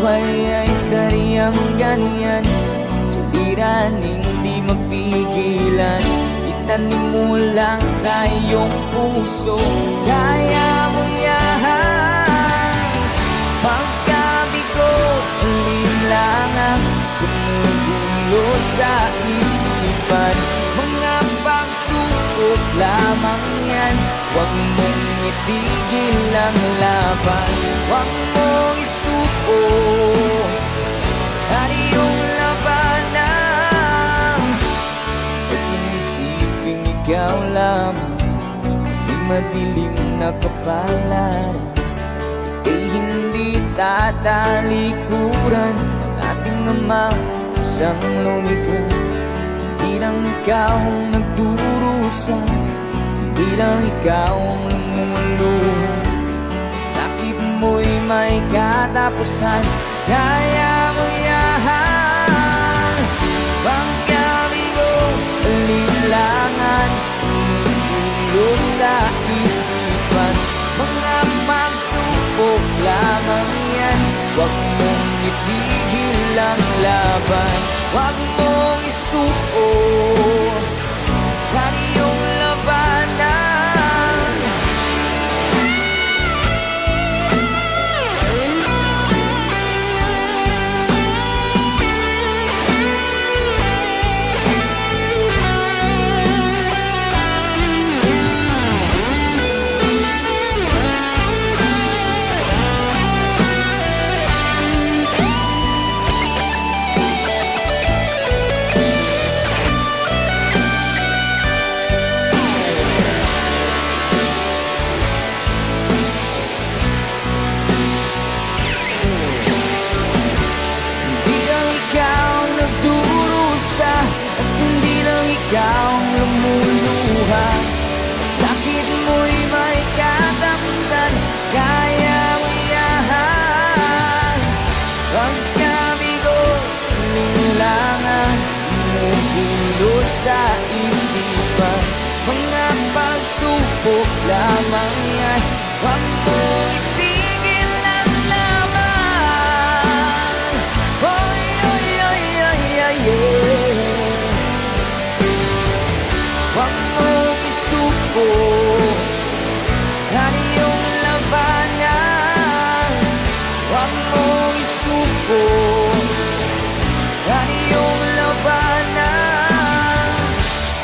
buhay ay saryang ganyan, suliran hindi mapigilan. Itanim mo lang sa iyong puso, kaya mo yan. Pagkabigo, alinlangan, gumugulo sa isipan. Mga pagsubok lamang yan, huwag mong itigil ang laban. Huwag mong isuko ang iyong labanan. Huwag mong isiping ikaw lamang di madilim na kapalaran. Ika'y hindi tatalikuran ng ating Ama isang lumikha. Hindi lang ikaw ang nagdurusa, hindi lang ikaw ang lumuluha. Sakit mo'y may katapusan, kaya mo yan. Pagkabigo, alinlangan, gumugulo sa isipan. Mga pagsubok lamang yan, huwag mong itigil ang laban. Huwag mong isuko ang iyong labanan. Ikaw ang lumuluha, sakit mo'y may katapusan, kaya mo yan. Pagkabigo, alinlangan, gumugulo sa isipan. Mga pagsubok lamang yan, huwag mong itigil ang laban. Oy, oy, oy, oy, oy, yeah. Huwag mong isuko ang iyong labanan. Huwag mong isuko ang iyong labanan.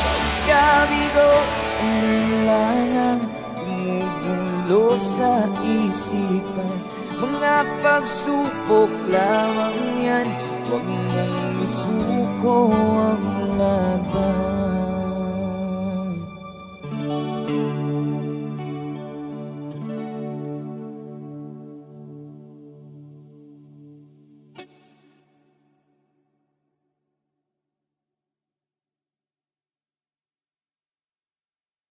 Pagkabigo, alinlangan, gumugulo sa isipan. Mga pagsubok lamang yan, huwag mong isuko ang laban.